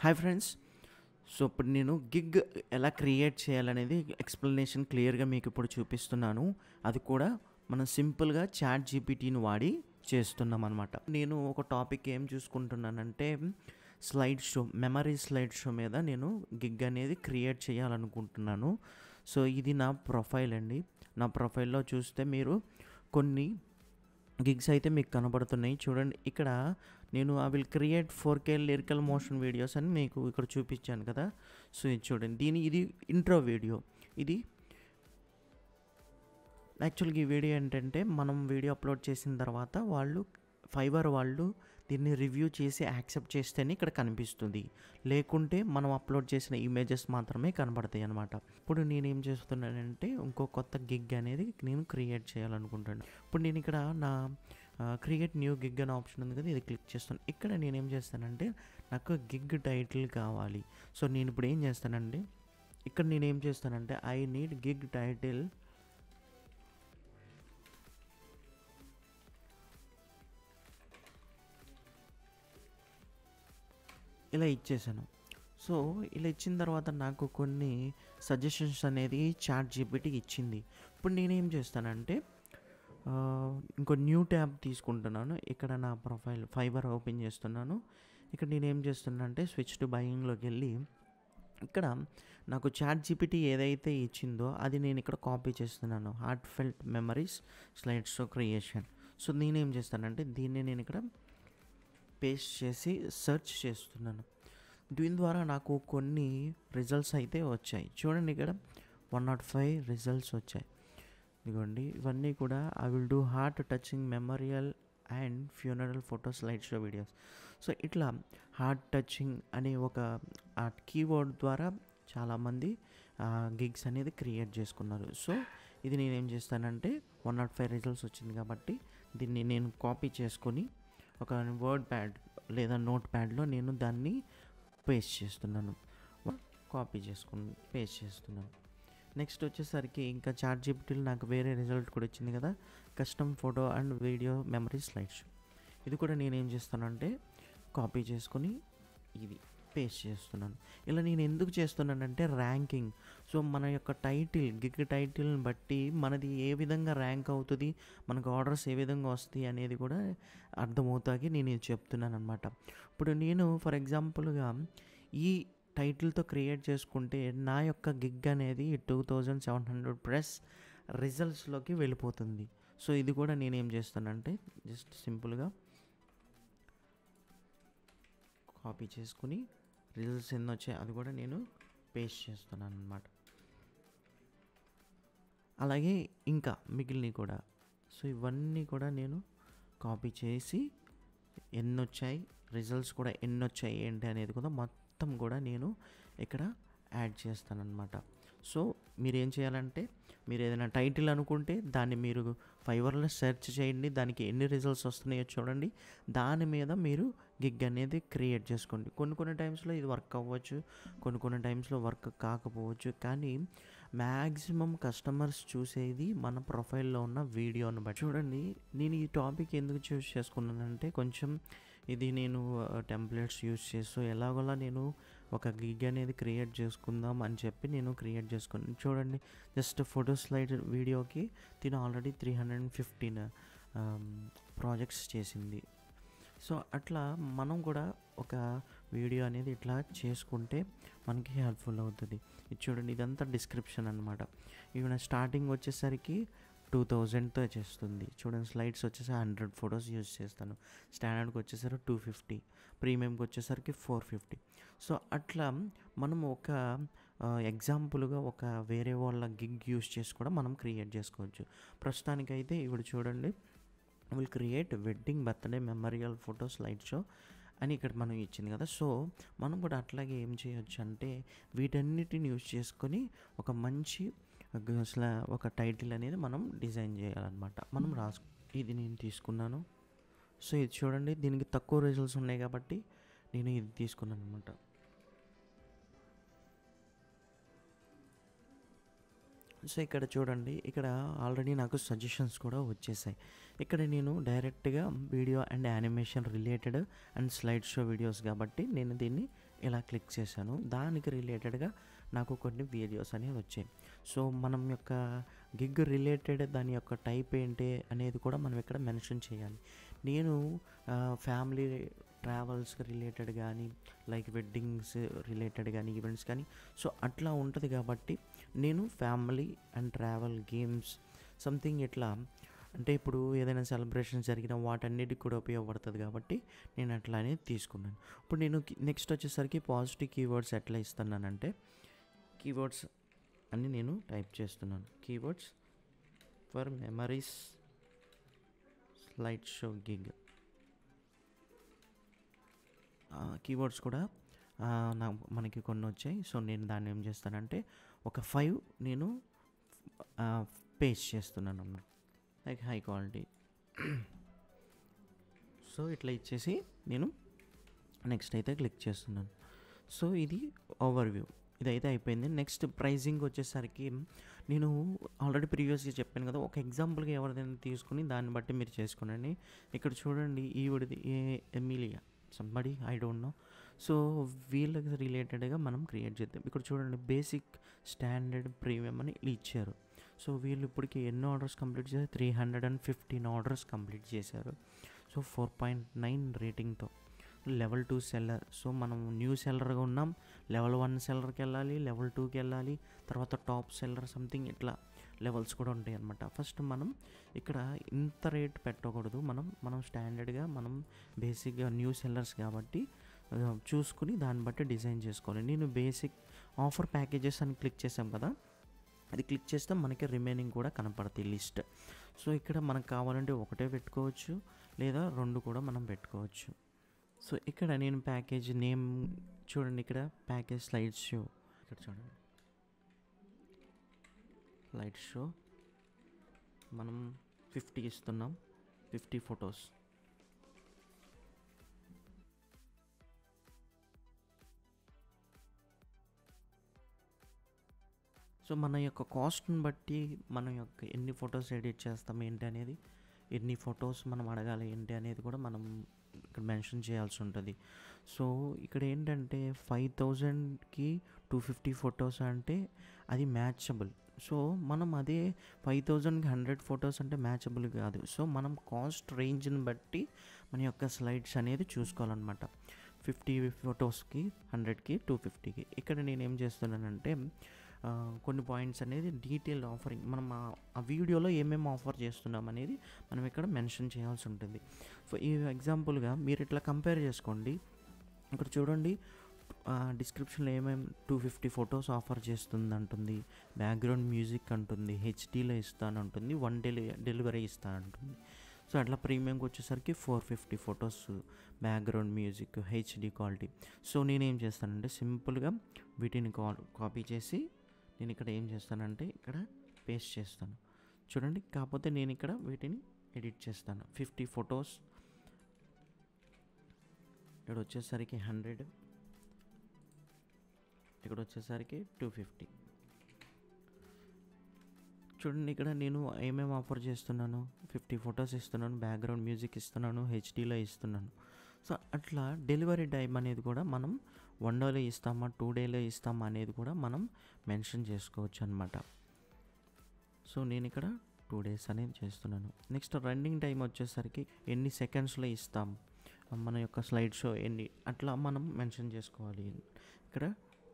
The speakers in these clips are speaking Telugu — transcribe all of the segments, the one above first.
Hi friends. సో ఇప్పుడు నేను గిగ్ ఎలా క్రియేట్ చేయాలనేది ఎక్స్ప్లెనేషన్ క్లియర్గా మీకు ఇప్పుడు చూపిస్తున్నాను. అది కూడా మనం సింపుల్గా చాట్ జీపీటీని వాడి చేస్తున్నాం అనమాట. నేను ఒక టాపిక్ ఏం చూసుకుంటున్నానంటే slide show, memory slide show మీద నేను గిగ్ అనేది క్రియేట్ చేయాలనుకుంటున్నాను. సో ఇది నా ప్రొఫైల్ అండి. నా ప్రొఫైల్లో చూస్తే మీరు కొన్ని గిగ్స్ అయితే మీకు కనబడుతున్నాయి. చూడండి, ఇక్కడ నేను I will create 4K lyrical motion videos అని మీకు ఇక్కడ చూపించాను కదా. సో ఇది చూడండి, ఇది ఇంట్రో వీడియో. ఇది యాక్చువల్గా ఈ వీడియో ఏంటంటే మనం వీడియో అప్లోడ్ చేసిన తర్వాత ఫైవర్ వాళ్ళు దీన్ని రివ్యూ చేసి యాక్సెప్ట్ చేస్తేనే ఇక్కడ కనిపిస్తుంది, లేకుంటే మనం అప్లోడ్ చేసిన ఇమేజెస్ మాత్రమే కనబడతాయి అనమాట. ఇప్పుడు నేనేం చేస్తున్నానంటే ఇంకో కొత్త గిగ్ అనేది నేను క్రియేట్ చేయాలనుకుంటాను. ఇప్పుడు నేను ఇక్కడ నా క్రియేట్ న్యూ గిగ్ అనే ఆప్షన్ ఉంది కదా, ఇది క్లిక్ చేస్తాను. ఇక్కడ నేనేం చేస్తానంటే నాకు గిగ్ టైటిల్ కావాలి. సో నేను ఇప్పుడు ఏం చేస్తానంటే ఇక్కడ నేనేం చేస్తానంటే ఐ నీడ్ గిగ్ టైటిల్ ఇలా ఇచ్చేసాను. సో ఇలా ఇచ్చిన తర్వాత నాకు కొన్ని సజెషన్స్ అనేది చాట్ జీపీటీ ఇచ్చింది. ఇప్పుడు నేనేం చేస్తానంటే ఇంకో న్యూ ట్యాబ్ తీసుకుంటున్నాను. ఇక్కడ నా ప్రొఫైల్ ఫైబర్ ఓపెన్ చేస్తున్నాను. ఇక్కడ నేనేం చేస్తున్నా అంటే స్విచ్ టు బయింగ్లోకి వెళ్ళి ఇక్కడ నాకు చాట్ జీపీటీ ఏదైతే ఇచ్చిందో అది నేను ఇక్కడ కాపీ చేస్తున్నాను. Heart felt memories slide show creation. So నేనేం చేస్తానంటే దీన్ని నేను ఇక్కడ పేస్ట్ చేసి సెర్చ్ చేస్తున్నాను. దీని ద్వారా నాకు కొన్ని రిజల్ట్స్ అయితే వచ్చాయి. చూడండి, ఇక్కడ 105 రిజల్ట్స్ వచ్చాయి. ఇదిగోండి, ఇవన్నీ కూడా I will do heart touching memorial and funeral photo slide show videos. So ఇట్లా హార్ట్ టచింగ్ అనే ఒక కీవర్డ్ ద్వారా చాలామంది గిగ్స్ అనేది క్రియేట్ చేసుకున్నారు. సో ఇది నేనేం చేస్తానంటే 105 రిజల్ట్స్ వచ్చింది కాబట్టి దీన్ని నేను కాపీ చేసుకొని ఒక వర్డ్ ప్యాడ్ లేదా నోట్ ప్యాడ్లో నేను దాన్ని పేస్ట్ చేస్తున్నాను. కాపీ చేసుకుని పేస్ట్ చేస్తున్నాను. నెక్స్ట్ వచ్చేసరికి ఇంకా చాట్ జీపీటీలో నాకు వేరే రిజల్ట్ కూడా వచ్చింది కదా, custom photo and video memory slide show. ఇది కూడా నేనేం చేస్తానంటే కాపీ చేసుకొని ఇది పేస్ట్ చేస్తున్నాను. ఇలా నేను ఎందుకు చేస్తున్నానంటే ర్యాంకింగ్. సో మన యొక్క గిగ్ టైటిల్ని బట్టి మనది ఏ విధంగా ర్యాంక్ అవుతుంది, మనకు ఆర్డర్స్ ఏ విధంగా వస్తాయి అనేది కూడా అర్థమవుతాకి నేను ఇది చెప్తున్నాను అనమాట. ఇప్పుడు నేను ఫర్ ఎగ్జాంపుల్గా ఈ టైటిల్తో క్రియేట్ చేసుకుంటే నా యొక్క గిగ్ అనేది 2700+ రిజల్ట్స్లోకి వెళ్ళిపోతుంది. సో ఇది కూడా నేనేం చేస్తానంటే జస్ట్ సింపుల్గా కాపీ చేసుకుని రిజల్ట్స్ ఎన్ని వచ్చాయి అది కూడా నేను పేస్ట్ చేస్తున్నాను అనమాట. అలాగే ఇంకా మిగిలినవి కూడా. సో ఇవన్నీ కూడా నేను కాపీ చేసి ఎన్ని వచ్చాయి, రిజల్ట్స్ కూడా ఎన్ని వచ్చాయి ఏంటి అనేది కూడా మొత్తం కూడా నేను ఇక్కడ యాడ్ చేస్తానన్నమాట. సో మీరు ఏం చేయాలంటే మీరు ఏదైనా టైటిల్ అనుకుంటే దాన్ని మీరు ఫైవర్లో సెర్చ్ చేయండి, దానికి ఎన్ని రిజల్ట్స్ వస్తున్నాయో చూడండి, దాని మీద మీరు గిగ్ అనేది క్రియేట్ చేసుకోండి. కొన్ని టైమ్స్లో ఇది వర్క్ అవ్వచ్చు, కొన్ని టైమ్స్లో వర్క్ కాకపోవచ్చు, కానీ మ్యాక్సిమం కస్టమర్స్ చూసేది మన ప్రొఫైల్లో ఉన్న వీడియోని బట్టి. చూడండి, నేను ఈ టాపిక్ ఎందుకు చూస్ చేసుకున్నానంటే కొంచెం ఇది నేను టెంప్లెట్స్ యూస్ చేస్తూ ఎలాగోలా నేను ఒక గిగ్ అనేది క్రియేట్ చేసుకుందాం అని చెప్పి నేను క్రియేట్ చేసుకున్నాను. చూడండి, జస్ట్ ఫోటో స్లైడ్ వీడియోకి తిను ఆల్రెడీ 315 ప్రాజెక్ట్స్ చేసింది. సో అట్లా మనం కూడా ఒక వీడియో అనేది ఇట్లా చేసుకుంటే మనకి హెల్ప్ఫుల్ అవుతుంది. ఇది చూడండి, ఇదంతా డిస్క్రిప్షన్ అనమాట. ఈవెన్ స్టార్టింగ్ వచ్చేసరికి 2000తో చేస్తుంది. చూడండి, స్లైడ్స్ వచ్చేసరికి 100 ఫొటోస్ యూజ్ చేస్తాను. స్టాండర్డ్కి వచ్చేసరికి 250, ప్రీమియంకి వచ్చేసరికి 450. సో అట్లా మనం ఒక ఎగ్జాంపుల్గా ఒక వేరే వాళ్ళ గిగ్ యూజ్ చేసి కూడా మనం క్రియేట్ చేసుకోవచ్చు. ప్రస్తుతానికైతే ఇప్పుడు చూడండి, will create wedding birthday memorial photo slide show అని ఇక్కడ మనం ఇచ్చింది కదా. సో మనం కూడా అట్లాగే ఏం చేయొచ్చు అంటే వీటన్నిటిని యూజ్ చేసుకొని ఒక మంచి ఒక టైటిల్ అనేది మనం డిజైన్ చేయాలన్నమాట. మనం ఇది నేను తీసుకున్నాను. సో ఇది చూడండి, దీనికి తక్కువ రిజల్ట్స్ ఉన్నాయి కాబట్టి నేను ఇది తీసుకున్నాను అనమాట. సో ఇక్కడ చూడండి, ఇక్కడ ఆల్రెడీ నాకు సజెషన్స్ కూడా వచ్చేసాయి. ఇక్కడ నేను డైరెక్ట్గా video and animation related and slide show videos కాబట్టి నేను దీన్ని ఇలా క్లిక్ చేశాను. దానికి రిలేటెడ్గా నాకు కొన్ని వీడియోస్ అనేవి వచ్చాయి. సో మనం యొక్క గిగ్ రిలేటెడ్ దాని యొక్క టైప్ ఏంటి అనేది కూడా మనం ఇక్కడ మెన్షన్ చేయాలి. నేను ఫ్యామిలీ ట్రావెల్స్కి రిలేటెడ్ కానీ, లైక్ వెడ్డింగ్స్ రిలేటెడ్ కానీ, ఈవెంట్స్ కానీ, సో అట్లా ఉంటుంది కాబట్టి నేను family and travel games something ఇట్లా, అంటే ఇప్పుడు ఏదైనా సెలబ్రేషన్ జరిగిన వాటన్నిటికి కూడా ఉపయోగపడుతుంది కాబట్టి నేను అట్లా అనేది తీసుకున్నాను. ఇప్పుడు నేను నెక్స్ట్ వచ్చేసరికి పాజిటివ్ కీవర్డ్స్ ఎట్లా ఇస్తున్నానంటే, కీవర్డ్స్ అని నేను టైప్ చేస్తున్నాను. Keywords for memories slide show gig. Keywords కూడా మనకి కొన్ని వచ్చాయి. సో నేను దాన్ని ఏం చేస్తానంటే ఒక 5 నేను పేస్ట్ చేస్తున్నాను అన్నమాట, లైక్ హై క్వాలిటీ. సో ఇట్లా ఇచ్చేసి నేను నెక్స్ట్ అయితే క్లిక్ చేస్తున్నాను. సో ఇది ఓవర్వ్యూ, ఇదైతే అయిపోయింది. నెక్స్ట్ ప్రైజింగ్ వచ్చేసరికి నేను ఆల్రెడీ ప్రీవియస్గా చెప్పాను కదా, ఒక ఎగ్జాంపుల్గా ఎవరిదైనా తీసుకుని దాన్ని బట్టి మీరు చేసుకోనండి. ఇక్కడ చూడండి, ఈవిడిది Emilia somebody I don't know. So వీళ్ళకి రిలేటెడ్గా మనం క్రియేట్ చేద్దాం. ఇక్కడ చూడండి, బేసిక్, స్టాండర్డ్, ప్రీమియం అని ఇచ్చారు. సో వీళ్ళు ఇప్పటికి ఎన్నో ఆర్డర్స్ కంప్లీట్ చేశారు? 315 ఆర్డర్స్ కంప్లీట్ చేశారు. సో 4.9 రేటింగ్తో. Level 2 seller. సో మనం న్యూ సెల్లర్గా ఉన్నాం, లెవెల్ 1 సెల్లర్కి వెళ్ళాలి, లెవెల్ 2కి వెళ్ళాలి, తర్వాత టాప్ సెల్లర్ సంథింగ్ ఇట్లా లెవెల్స్ కూడా ఉంటాయి అన్నమాట. ఫస్ట్ మనం ఇక్కడ ఇంత రేట్ పెట్టకూడదు, మనం స్టాండర్డ్గా, మనం బేసిక్గా న్యూ సెల్లర్స్ కాబట్టి చూసుకుని దాన్ని బట్టి డిజైన్ చేసుకోవాలి. నేను బేసిక్ ఆఫర్ ప్యాకేజెస్ అని క్లిక్ చేసాం కదా, అది క్లిక్ చేస్తే మనకి రిమైనింగ్ కూడా కనపడతాయి లిస్ట్. సో ఇక్కడ మనకు కావాలంటే ఒకటే పెట్టుకోవచ్చు, లేదా 2 కూడా మనం పెట్టుకోవచ్చు. సో ఇక్కడ నేను ప్యాకేజ్ నేమ్ చూడండి, ఇక్కడ ప్యాకేజ్ స్లైడ్ షో, ఇక్కడ చూడండి స్లైడ్ షో మనం 50 ఇస్తున్నాం, 50 ఫొటోస్. సో మన యొక్క కాస్ట్ని బట్టి మన యొక్క ఎన్ని ఫొటోస్ ఎడిట్ చేస్తాం ఏంటి అనేది, ఎన్ని ఫొటోస్ మనం అడగాలి ఏంటి అనేది కూడా మనం ఇక్కడ మెన్షన్ చేయాల్సి ఉంటుంది. సో ఇక్కడ ఏంటంటే 5000కి 250 ఫొటోస్ అంటే అది మ్యాచబుల్. సో మనం అదే 5000కి 100 ఫొటోస్ అంటే మ్యాచబుల్ కాదు. సో మనం కాస్ట్ రేంజ్ని బట్టి మన యొక్క స్లైడ్స్ అనేది చూసుకోవాలన్నమాట. 50 ఫొటోస్కి, 100కి, 250కి. ఇక్కడ నేను ఏం చేస్తున్నానంటే కొన్ని పాయింట్స్ అనేది డీటెయిల్డ్ ఆఫరింగ్, మనం ఆ వీడియోలో ఏమేమి ఆఫర్ చేస్తున్నాం అనేది మనం ఇక్కడ మెన్షన్ చేయాల్సి ఉంటుంది. ఈ ఎగ్జాంపుల్గా మీరు ఇట్లా కంపేర్ చేసుకోండి. ఇక్కడ చూడండి, డిస్క్రిప్షన్లో ఏమేమి 250 ఫొటోస్ ఆఫర్ చేస్తుంది అంటుంది, బ్యాక్గ్రౌండ్ మ్యూజిక్ అంటుంది, హెచ్డీలో ఇస్తానంటుంది, 1 డెలివరీ ఇస్తానంటుంది. సో అట్లా ప్రీమియంకి వచ్చేసరికి 450 photos, background music, HD quality. So నేనేం చేస్తానంటే సింపుల్గా వీటిని కాపీ చేసి నేను ఇక్కడ ఏం చేస్తానంటే ఇక్కడ పేస్ట్ చేస్తాను. చూడండి, కాకపోతే నేను ఇక్కడ వీటిని ఎడిట్ చేస్తాను. 50 ఫొటోస్, ఇక్కడ వచ్చేసరికి 100, ఇక్కడ వచ్చేసరికి 250. చూడండి, ఇక్కడ నేను ఏమేమి ఆఫర్ చేస్తున్నాను, 50 ఫొటోస్ ఇస్తున్నాను, బ్యాక్గ్రౌండ్ మ్యూజిక్ ఇస్తున్నాను, హెచ్డీలో ఇస్తున్నాను. సో అట్లా డెలివరీ టైం అనేది కూడా మనం 1 డేలో ఇస్తామా, 2 డేలో ఇస్తామా అనేది కూడా మనం మెన్షన్ చేసుకోవచ్చు అనమాట. సో నేను ఇక్కడ 2 డేస్ అనేది చేస్తున్నాను. నెక్స్ట్ రన్నింగ్ టైం వచ్చేసరికి ఎన్ని సెకండ్స్లో ఇస్తాం, మన యొక్క స్లైడ్ షో ఎన్ని, అట్లా మనం మెన్షన్ చేసుకోవాలి. ఇక్కడ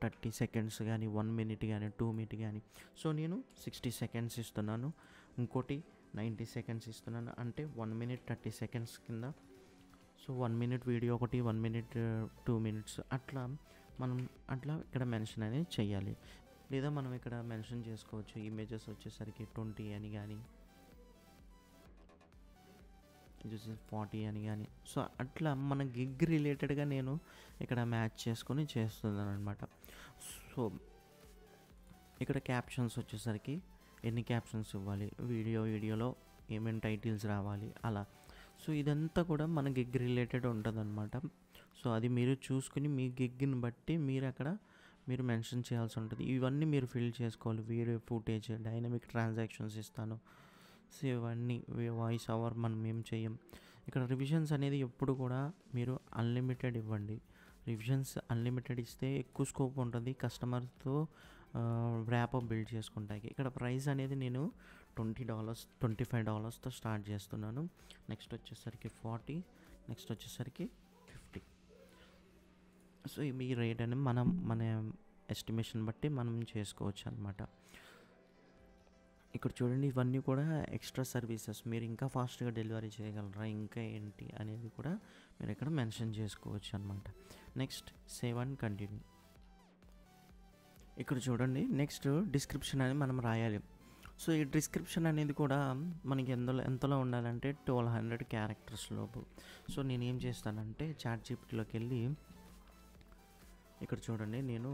30 సెకండ్స్ కానీ, 1 మినిట్ కానీ, 2 మినిట్ కానీ. సో నేను 60 సెకండ్స్ ఇస్తున్నాను, ఇంకోటి 90 సెకండ్స్ ఇస్తున్నాను, అంటే 1 మినిట్ 30 సెకండ్స్ కింద. సో 1 మినిట్ వీడియో ఒకటి, 1 మినిట్ 2 మినిట్స్ అట్లా మనం అట్లా ఇక్కడ మెన్షన్ అనేది చేయాలి. లేదా మనం ఇక్కడ మెన్షన్ చేసుకోవచ్చు, ఇమేజెస్ వచ్చేసరికి 20 అని కానీ, 40 అని కానీ. సో అట్లా మన గిగ్ రిలేటెడ్గా నేను ఇక్కడ మ్యాచ్ చేసుకొని చేస్తున్నాను అనమాట. సో ఇక్కడ క్యాప్షన్స్ వచ్చేసరికి ఎన్ని క్యాప్షన్స్ ఇవ్వాలి, వీడియోలో ఏమేమి టైటిల్స్ రావాలి అలా. సో ఇదంతా కూడా మన గిగ్ రిలేటెడ్ ఉంటుంది అనమాట. సో అది మీరు చూసుకుని మీ గిగ్ని బట్టి మీరు మెన్షన్ చేయాల్సి ఉంటుంది. ఇవన్నీ మీరు ఫిల్ చేసుకోవాలి. వీడియో ఫుటేజ్, డైనమిక్ ట్రాన్సాక్షన్స్ ఇస్తాను. సో ఇవన్నీ వాయిస్ ఓవర్ మనం ఏం చేయం. ఇక్కడ రివిజన్స్ అనేది ఎప్పుడు కూడా మీరు అన్లిమిటెడ్ ఇవ్వండి. రివిజన్స్ అన్లిమిటెడ్ ఇస్తే ఎక్కువ స్కోప్ ఉంటుంది కస్టమర్తో ర్యాపప్ బిల్డ్ చేసుకుంటాకి. ఇక్కడ ప్రైస్ అనేది నేను $20 $25తో స్టార్ట్ చేస్తున్నాను. నెక్స్ట్ వచ్చేసరికి 40, నెక్స్ట్ వచ్చేసరికి 50. సో ఈ రేట్ అనేది మన ఎస్టిమేషన్ బట్టి మనం చేసుకోవచ్చు అనమాట. ఇక్కడ చూడండి, ఇవన్నీ కూడా ఎక్స్ట్రా సర్వీసెస్. మీరు ఇంకా ఫాస్ట్గా డెలివరీ చేయగలరా, ఇంకా ఏంటి అనేది కూడా మీరు ఇక్కడ మెన్షన్ చేసుకోవచ్చు అనమాట. Next save and continue. ఇక్కడ చూడండి, నెక్స్ట్ డిస్క్రిప్షన్ అనేది మనం రాయాలి. సో ఈ డిస్క్రిప్షన్ అనేది కూడా మనకి ఎంతలో ఉండాలంటే 1200 క్యారెక్టర్స్ లోపు. సో నేను ఏం చేస్తానంటే చాట్‌జీపీటీలోకి వెళ్ళి ఇక్కడ చూడండి, నేను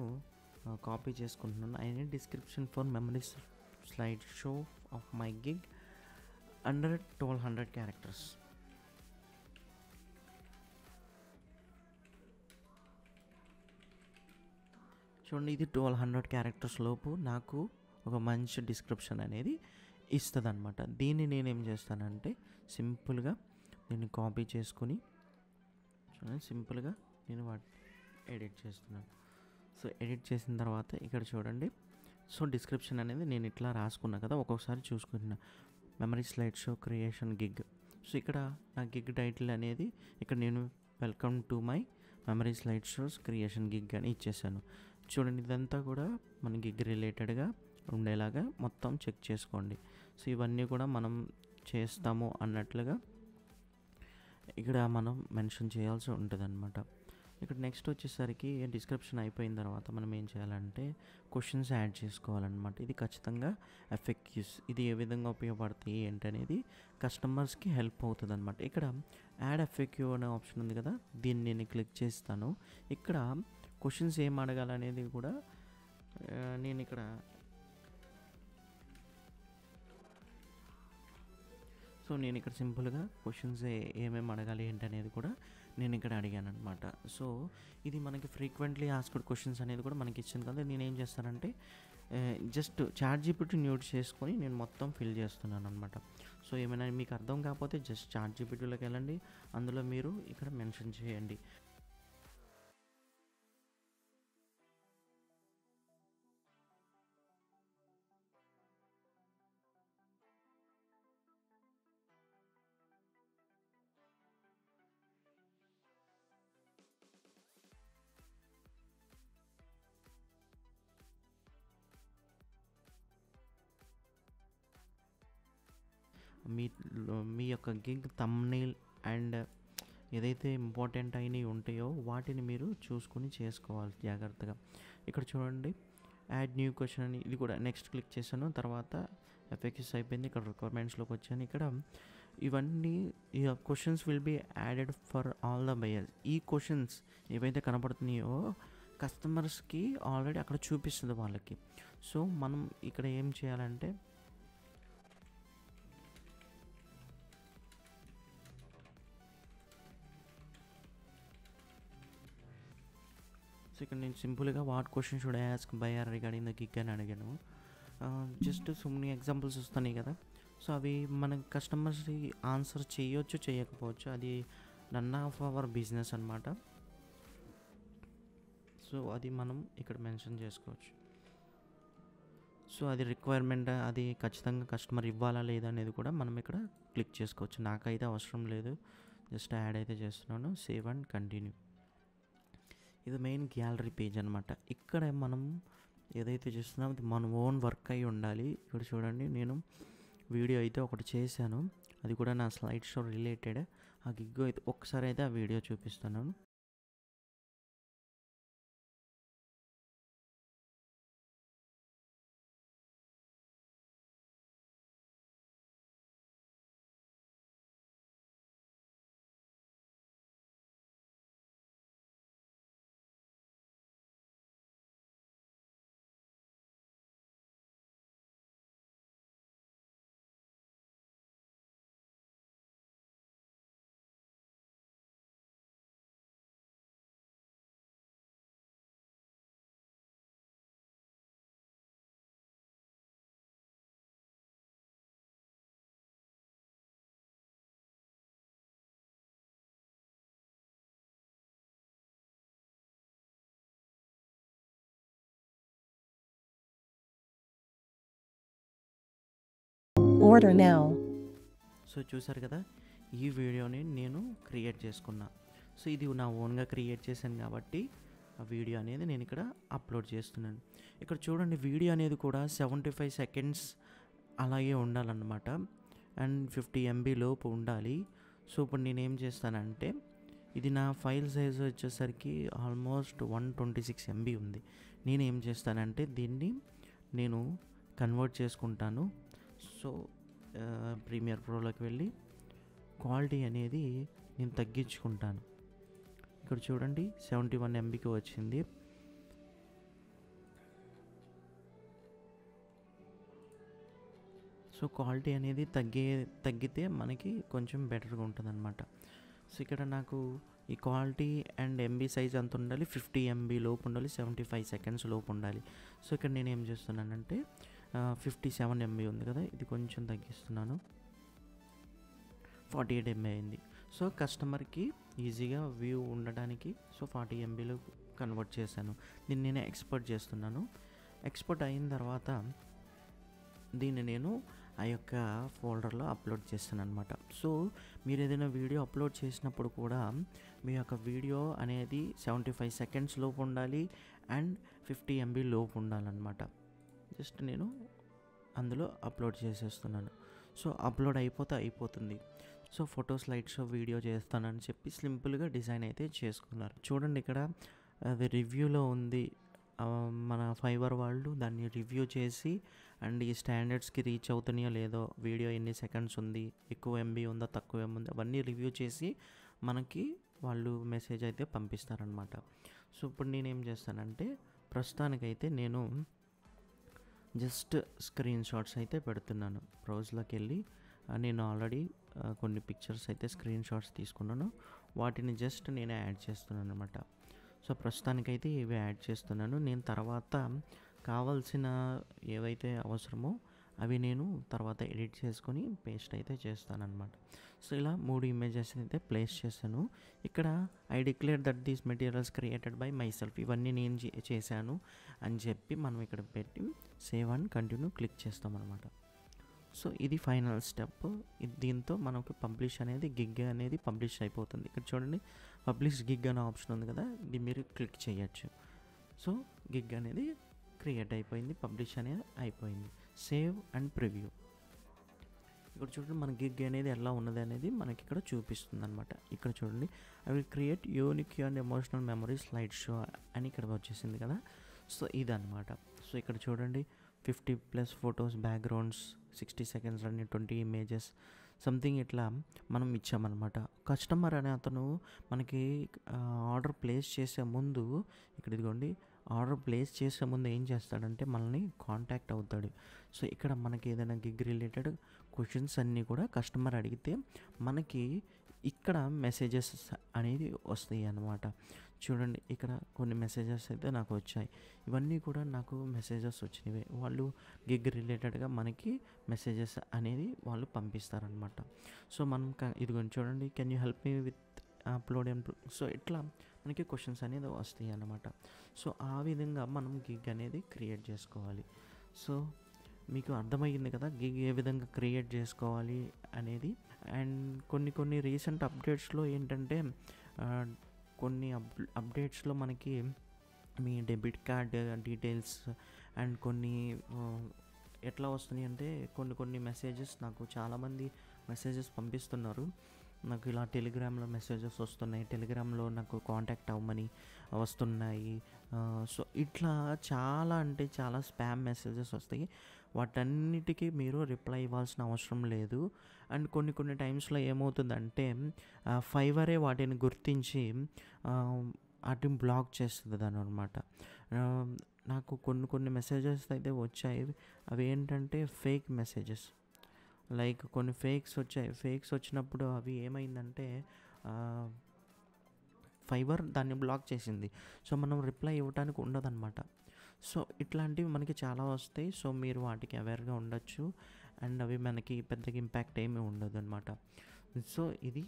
కాపీ చేసుకుంటున్నాను. I need description for memory slide show off my gig under 1200 characters. చూడండి, ఇది 1200 క్యారెక్టర్స్ లోపు నాకు ఒక మంచి డిస్క్రిప్షన్ అనేది ఇస్తుంది అనమాట. దీన్ని నేనేం చేస్తానంటే సింపుల్గా దీన్ని కాపీ చేసుకుని చూడండి, సింపుల్గా నేను ఎడిట్ చేస్తున్నాను. సో ఎడిట్ చేసిన తర్వాత ఇక్కడ చూడండి, సో డిస్క్రిప్షన్ అనేది నేను ఇట్లా రాసుకున్నా కదా, ఒక్కొక్కసారి చూసుకుంటున్నా memory slide show creation gig. So ఇక్కడ నా గిగ్ టైటిల్ అనేది ఇక్కడ నేను welcome to my memory slide shows creation gig అని ఇచ్చేసాను. చూడండి, ఇదంతా కూడా మన గిగ్ రిలేటెడ్గా ఉండేలాగా మొత్తం చెక్ చేసుకోండి. సో ఇవన్నీ కూడా మనం చేస్తాము అన్నట్లుగా ఇక్కడ మనం మెన్షన్ చేయాల్సి ఉంటుంది అనమాట. ఇక్కడ నెక్స్ట్ వచ్చేసరికి డిస్క్రిప్షన్ అయిపోయిన తర్వాత మనం ఏం చేయాలంటే క్వశ్చన్స్ యాడ్ చేసుకోవాలన్నమాట. ఇది ఖచ్చితంగా ఎఫెక్టివ్స్, ఇది ఏ విధంగా ఉపయోగపడతాయి ఏంటనేది కస్టమర్స్కి హెల్ప్ అవుతుంది అనమాట. ఇక్కడ యాడ్ ఎఫెక్టివ్ అనే ఆప్షన్ ఉంది కదా, దీన్ని నేను క్లిక్ చేస్తాను. ఇక్కడ క్వశ్చన్స్ ఏం అడగాలనేది కూడా నేను ఇక్కడ నేను ఇక్కడ సింపుల్గా క్వశ్చన్స్ ఏమేమి అడగాలి ఏంటనేది కూడా నేను ఇక్కడ అడిగాను అనమాట. సో ఇది మనకి ఫ్రీక్వెంట్లీ ఆస్క్డ్ క్వశ్చన్స్ అనేది కూడా మనకి ఇచ్చింది కదా. నేను ఏం చేస్తానంటే జస్ట్ చాట్‌జీపీటీ మ్యూట్ చేసుకొని నేను మొత్తం ఫిల్ చేస్తున్నాను అనమాట. సో ఏమైనా మీకు అర్థం కాకపోతే జస్ట్ చాట్‌జీపీటీలోకి వెళ్ళండి, అందులో మీరు ఇక్కడ మెన్షన్ చేయండి. మీ మీ యొక్క గిగ్ థంబ్‌నెయిల్ అండ్ ఏదైతే ఇంపార్టెంట్ అయినవి ఉంటాయో వాటిని మీరు చూసుకొని చేసుకోవాలి జాగ్రత్తగా. ఇక్కడ చూడండి, యాడ్ న్యూ క్వశ్చన్ అని ఇది కూడా నెక్స్ట్ క్లిక్ చేశాను. తర్వాత ఎఫ్ఏక్యూస్ అయిపోయింది. ఇక్కడ రిక్వైర్మెంట్స్లోకి వచ్చాను. ఇక్కడ ఇవన్నీ questions will be added for all the buyers. ఈ క్వశ్చన్స్ ఏవైతే కనపడుతున్నాయో కస్టమర్స్కి ఆల్రెడీ అక్కడ చూపిస్తుంది వాళ్ళకి. సో మనం ఇక్కడ ఏం చేయాలంటే ఇక్కడ నేను సింపుల్గా what question should I ask buyer regarding the gig అని అడిగాను. జస్ట్ సో మెనీ ఎగ్జాంపుల్స్ వస్తున్నాయి కదా, సో అవి మన కస్టమర్స్ ఆన్సర్ చేయొచ్చు చేయకపోవచ్చు, అది నన్ ఆఫ్ అవర్ బిజినెస్ అనమాట. సో అది మనం ఇక్కడ మెన్షన్ చేసుకోవచ్చు. సో అది రిక్వైర్మెంట్, అది ఖచ్చితంగా కస్టమర్ ఇవ్వాలా లేదా అనేది కూడా మనం ఇక్కడ క్లిక్ చేసుకోవచ్చు. నాకైతే అవసరం లేదు, జస్ట్ యాడ్ అయితే చేస్తున్నాను. Save and continue. ఇది మెయిన్ గ్యాలరీ పేజ్ అనమాట. ఇక్కడ మనం ఏదైతే చేస్తున్నామో అది మన ఓన్ వర్క్ అయి ఉండాలి. ఇక్కడ చూడండి, నేను వీడియో అయితే ఒకటి చేశాను, అది కూడా నా స్లైడ్ షో రిలేటెడ్. ఆ గిగ్ అయితే ఒకసారి అయితే ఆ వీడియో చూపిస్తున్నాను. Order now. సో చూసారు కదా, ఈ వీడియోని నేను క్రియేట్ చేసుకున్నా. సో ఇది నా ఓన్గా క్రియేట్ చేశాను కాబట్టి ఆ వీడియో అనేది నేను ఇక్కడ అప్లోడ్ చేస్తున్నాను. ఇక్కడ చూడండి, వీడియో అనేది కూడా 75 సెకండ్స్ అలాగే ఉండాలన్నమాట, అండ్ 50 MB లోపు ఉండాలి. సో ఇప్పుడు నేనేం చేస్తానంటే, ఇది నా ఫైల్ సైజ్ వచ్చేసరికి ఆల్మోస్ట్ 126 MB ఉంది. నేనేం చేస్తానంటే దీన్ని నేను కన్వర్ట్ చేసుకుంటాను. సో ప్రీమియర్ ప్రోలోకి వెళ్ళి క్వాలిటీ అనేది నేను తగ్గించుకుంటాను. ఇక్కడ చూడండి 71 MBకి వచ్చింది. సో క్వాలిటీ అనేది తగ్గితే మనకి కొంచెం బెటర్గా ఉంటుంది అనమాట. సో ఇక్కడ నాకు ఈ క్వాలిటీ అండ్ MB సైజ్ అంత ఉండాలి, 50 MB లోపు ఉండాలి, 75 సెకండ్స్ లోపు ఉండాలి. సో ఇక్కడ నేను ఏం చేస్తున్నానంటే 57 MB ఉంది కదా, ఇది కొంచెం తగ్గిస్తున్నాను, 48 MB అయింది. సో కస్టమర్కి ఈజీగా వ్యూ ఉండడానికి సో 40 MBలో కన్వర్ట్ చేశాను. దీన్ని నేను ఎక్స్పోర్ట్ చేస్తున్నాను. ఎక్స్పోర్ట్ అయిన తర్వాత దీన్ని నేను ఆ యొక్క ఫోల్డర్లో అప్లోడ్ చేస్తాను అనమాట. సో మీరు ఏదైనా వీడియో అప్లోడ్ చేసినప్పుడు కూడా మీ యొక్క వీడియో అనేది 75 సెకండ్స్ లోపు ఉండాలి అండ్ 50 MB లోపు ఉండాలన్నమాట. జస్ట్ నేను అందులో అప్లోడ్ చేసేస్తున్నాను. సో అప్లోడ్ అయిపోతుంది. So photo slide show video చేస్తానని చెప్పి సింపుల్గా డిజైన్ అయితే చేసుకున్నారు. చూడండి, ఇక్కడ అది రివ్యూలో ఉంది. మన ఫైవర్ వాళ్ళు దాన్ని రివ్యూ చేసి అండ్ ఈ స్టాండర్డ్స్కి రీచ్ అవుతున్నాయో లేదో, వీడియో ఎన్ని సెకండ్స్ ఉంది, ఎక్కువ MB ఉందా తక్కువ MB ఉందా, అవన్నీ రివ్యూ చేసి మనకి వాళ్ళు మెసేజ్ అయితే పంపిస్తారనమాట. సో ఇప్పుడు నేనేం చేస్తానంటే, ప్రస్తుతానికైతే నేను జస్ట్ స్క్రీన్ షాట్స్ అయితే పెడుతున్నాను. బ్రౌజ్లోకి వెళ్ళి నేను ఆల్రెడీ కొన్ని పిక్చర్స్ అయితే స్క్రీన్ షాట్స్ తీసుకున్నాను, వాటిని జస్ట్ నేను యాడ్ చేస్తున్నాను అనమాట. సో ప్రస్తుతానికైతే ఇవి యాడ్ చేస్తున్నాను. నేను తర్వాత కావాల్సిన ఏవైతే అవసరమో అవి నేను తర్వాత ఎడిట్ చేసుకొని పేస్ట్ అయితే చేస్తానన్నమాట. సో ఇలా 3 ఇమేజెస్ అయితే ప్లేస్ చేశాను. ఇక్కడ I declare that these materials created by my self, ఇవన్నీ నేను చేశాను అని చెప్పి మనం ఇక్కడ పెట్టి సేవ్ అండ్ కంటిన్యూ క్లిక్ చేస్తామన్నమాట. సో ఇది ఫైనల్ స్టెప్. దీంతో మనకు పబ్లిష్ అనేది గిగ్ అనేది పబ్లిష్ అయిపోతుంది. ఇక్కడ చూడండి, పబ్లిష్ గిగ్ అనే ఆప్షన్ ఉంది కదా, ఇది మీరు క్లిక్ చేయొచ్చు. సో గిగ్ అనేది క్రియేట్ అయిపోయింది, పబ్లిష్ అనేది అయిపోయింది. Save and preview. ఇక్కడ చూడండి, మన గిగ్ అనేది ఎలా ఉన్నది అనేది మనకి ఇక్కడ చూపిస్తుంది అనమాట. ఇక్కడ చూడండి, I will create unique and emotional memory slide show అని ఇక్కడ వచ్చేసింది కదా. సో ఇదన్నమాట. సో ఇక్కడ చూడండి, 50+ photos, backgrounds, 60 seconds run, 20 images something ఇట్లా మనం ఇచ్చామన్నమాట. కస్టమర్ అనే అతను మనకి ఆర్డర్ ప్లేస్ చేసే ముందు, ఇక్కడ ఇదిగోండి, ఆర్డర్ ప్లేస్ చేసే ముందు ఏం చేస్తాడంటే మనల్ని కాంటాక్ట్ అవుతాడు. సో ఇక్కడ మనకి ఏదైనా గిగ్ రిలేటెడ్ క్వశ్చన్స్ అన్నీ కూడా కస్టమర్ అడిగితే మనకి ఇక్కడ మెసేజెస్ అనేది వస్తాయి అన్నమాట. చూడండి, ఇక్కడ కొన్ని మెసేజెస్ అయితే నాకు వచ్చాయి. ఇవన్నీ కూడా నాకు మెసేజెస్ వచ్చినవి. వాళ్ళు గిగ్ రిలేటెడ్గా మనకి మెసేజెస్ అనేది వాళ్ళు పంపిస్తారనమాట. సో మనం ఇదిగోండి చూడండి, can you help me with upload and so ఇట్లా మనకి క్వశ్చన్స్ అనేది వస్తాయి అన్నమాట. సో ఆ విధంగా మనం గిగ్ అనేది క్రియేట్ చేసుకోవాలి. సో మీకు అర్థమయ్యింది కదా గిగ్ ఏ విధంగా క్రియేట్ చేసుకోవాలి అనేది. అండ్ కొన్ని రీసెంట్ అప్డేట్స్లో ఏంటంటే, కొన్ని అప్డేట్స్లో మనకి మీ డెబిట్ కార్డ్ డీటెయిల్స్ అండ్ కొన్ని ఎట్లా వస్తున్నాయి అంటే, కొన్ని మెసేజెస్ నాకు చాలామంది మెసేజెస్ పంపిస్తున్నారు. నాకు ఇలా టెలిగ్రామ్లో మెసేజెస్ వస్తున్నాయి, టెలిగ్రామ్లో నాకు కాంటాక్ట్ అవ్వమని వస్తున్నాయి. సో ఇట్లా చాలా అంటే చాలా స్పామ్ మెసేజెస్ వస్తాయి. వాటన్నిటికీ మీరు రిప్లై ఇవ్వాల్సిన అవసరం లేదు. అండ్ కొన్ని టైమ్స్లో ఏమవుతుందంటే ఫైవరే వాటిని గుర్తించి వాటిని బ్లాక్ చేస్తుంది దాని అనమాట. నాకు కొన్ని మెసేజెస్ అయితే వచ్చాయి, అవి ఏంటంటే ఫేక్ మెసేజెస్. లైక్ కొన్ని ఫేక్స్ వచ్చాయి. ఫేక్స్ వచ్చినప్పుడు అవి ఏమైందంటే ఫైవర్ దాన్ని బ్లాక్ చేసింది. సో మనం రిప్లై ఇవ్వడానికి ఉండదన్నమాట. సో ఇట్లాంటివి మనకి చాలా వస్తాయి. సో మీరు వాటికి అవేర్గా ఉండొచ్చు అండ్ అవి మనకి పెద్దగా ఇంపాక్ట్ ఏమీ ఉండదు అనమాట. సో ఇది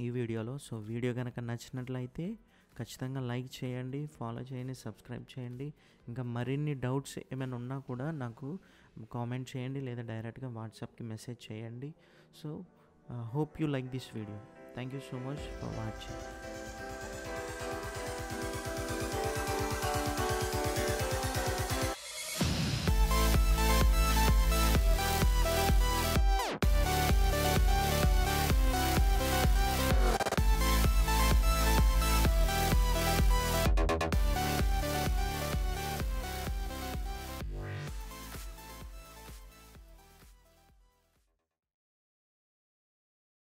ఈ వీడియోలో. సో వీడియో కనుక నచ్చినట్లయితే ఖచ్చితంగా లైక్ చేయండి, ఫాలో చేయండి, సబ్స్క్రైబ్ చేయండి. ఇంకా మరిన్ని డౌట్స్ ఏమైనా ఉన్నా కూడా నాకు కామెంట్ చేయండి లేదా డైరెక్ట్గా వాట్సాప్కి మెసేజ్ చేయండి. So hope you like this video. Thank you so much for watching.